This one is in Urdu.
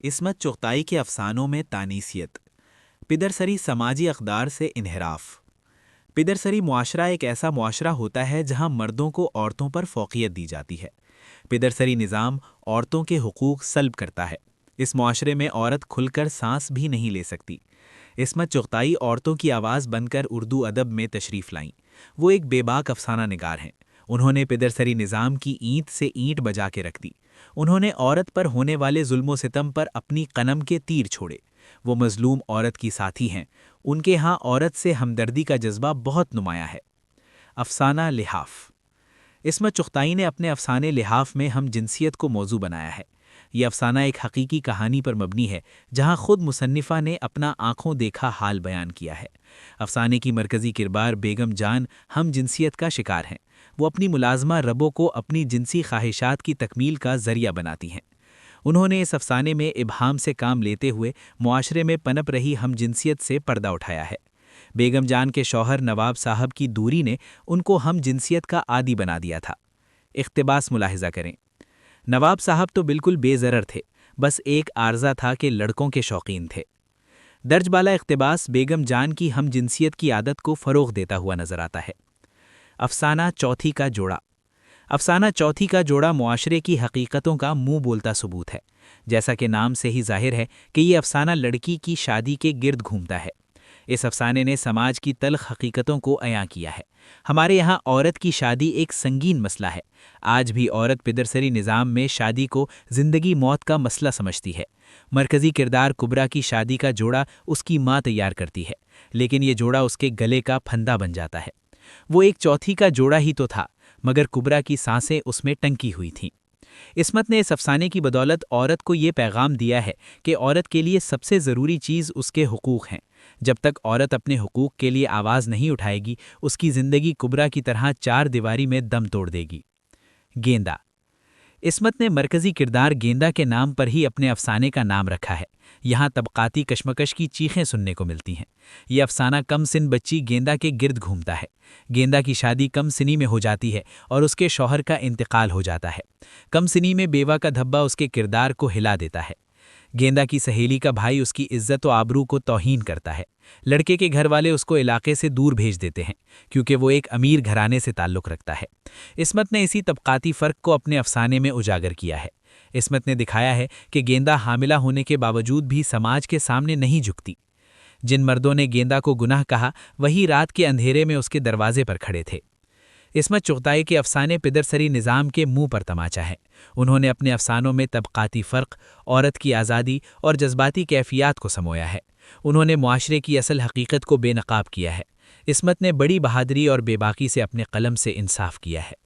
عصمت چغتائی کے افسانوں میں تانیثیت، پدرسری سماجی اقدار سے انحراف۔ پدرسری معاشرہ ایک ایسا معاشرہ ہوتا ہے جہاں مردوں کو عورتوں پر فوقیت دی جاتی ہے۔ پدرسری نظام عورتوں کے حقوق سلب کرتا ہے۔ اس معاشرے میں عورت کھل کر سانس بھی نہیں لے سکتی۔ عصمت چغتائی عورتوں کی آواز بن کر اردو ادب میں تشریف لائیں۔ وہ ایک بے باک افسانہ نگار ہیں۔ انہوں نے پدرسری نظام کی اینٹ سے اینٹ بجا کے رکھ دی۔ انہوں نے عورت پر ہونے والے ظلم و ستم پر اپنی قلم کے تیر چھوڑے۔ وہ مظلوم عورت کی ساتھی ہیں۔ ان کے ہاں عورت سے ہمدردی کا جذبہ بہت نمایاں ہے۔ افسانہ لحاف۔ عصمت چغتائی نے اپنے افسانے لحاف میں ہم جنسیت کو موضوع بنایا ہے۔ یہ افسانہ ایک حقیقی کہانی پر مبنی ہے جہاں خود مصنفہ نے اپنا آنکھوں دیکھا حال بیان کیا ہے۔ افسانے کی مرکزی کردار بیگم جان ہم جنسیت کا شکار ہیں۔ وہ اپنی ملازمہ ربو کو اپنی جنسی خواہشات کی تکمیل کا ذریعہ بناتی ہیں۔ انہوں نے اس افسانے میں ابہام سے کام لیتے ہوئے معاشرے میں پنپ رہی ہم جنسیت سے پردہ اٹھایا ہے۔ بیگم جان کے شوہر نواب صاحب کی دوری نے ان کو ہم جنسیت کا عادی بنا دیا تھا۔ اقتباس ملاحظہ کریں۔ نواب صاحب تو بالکل بے ضرر تھے، بس ایک عارضہ تھا کہ لڑکوں کے شوقین تھے۔ درج بالا اقتباس بیگم جان کی ہم جنسیت کی عادت کو فروغ دیتا ہوا نظر آتا ہے۔ افسانہ چوتھی کا جوڑا۔ افسانہ چوتھی کا جوڑا معاشرے کی حقیقتوں کا منہ بولتا ثبوت ہے۔ جیسا کہ نام سے ہی ظاہر ہے کہ یہ افسانہ لڑکی کی شادی کے گرد گھومتا ہے۔ اس افسانے نے سماج کی تلخ حقیقتوں کو عیاں کیا ہے۔ ہمارے یہاں عورت کی شادی ایک سنگین مسئلہ ہے۔ آج بھی عورت پدرسری نظام میں شادی کو زندگی موت کا مسئلہ سمجھتی ہے۔ مرکزی کردار کبرا کی شادی کا جوڑا اس کی ماں تیار کرتی ہے، لیکن یہ جوڑا اس کے گلے کا پھندا بن جاتا ہے۔ وہ ایک چوتھی کا جوڑا ہی تو تھا، مگر کبرا کی سانسیں اس میں ٹنکی ہوئی تھیں۔ عصمت نے اس افسانے کی بدولت عورت کو یہ پیغام دیا ہے کہ عورت کے لیے سب سے ضروری چیز اس کے حقوق ہیں۔ جب تک عورت اپنے حقوق کے لیے آواز نہیں اٹھائے گی، اس کی زندگی کبرا کی طرح چار دیواری میں دم توڑ دے گی۔ گیندا۔ عصمت نے مرکزی کردار گیندا کے نام پر ہی اپنے افسانے کا نام رکھا ہے۔ یہاں طبقاتی کشمکش کی چیخیں سننے کو ملتی ہیں۔ یہ افسانہ کم سن بچی گیندا کے گرد گھومتا ہے۔ گیندا کی شادی کم سنی میں ہو جاتی ہے اور اس کے شوہر کا انتقال ہو جاتا ہے۔ کم سنی میں بیوہ کا دھبا اس کے کردار کو ہلا دیتا ہے۔ گیندا کی سہیلی کا بھائی اس کی عزت و آبرو کو توہین کرتا ہے۔ لڑکے کے گھر والے اس کو علاقے سے دور بھیج دیتے ہیں کیونکہ وہ ایک امیر گھرانے سے تعلق رکھتا ہے۔ عصمت نے اسی طبقاتی فرق کو اپنے افسانے میں اجاگر کیا ہے۔ عصمت نے دکھایا ہے کہ گیندا حاملہ ہونے کے باوجود بھی سماج کے سامنے نہیں جھکتی۔ جن مردوں نے گیندا کو گناہ کہا، وہی رات کے اندھیرے میں اس کے دروازے پر کھڑے تھے۔ عصمت چغتائی کے افسانے پدرسری نظام کے منہ پر تماچا ہے۔ انہوں نے اپنے افسانوں میں طبقاتی فرق، عورت کی آزادی اور جذباتی کیفیات کو سمویا ہے۔ انہوں نے معاشرے کی اصل حقیقت کو بے نقاب کیا ہے۔ عصمت نے بڑی بہادری اور بے باکی سے اپنے قلم سے انصاف کیا ہے۔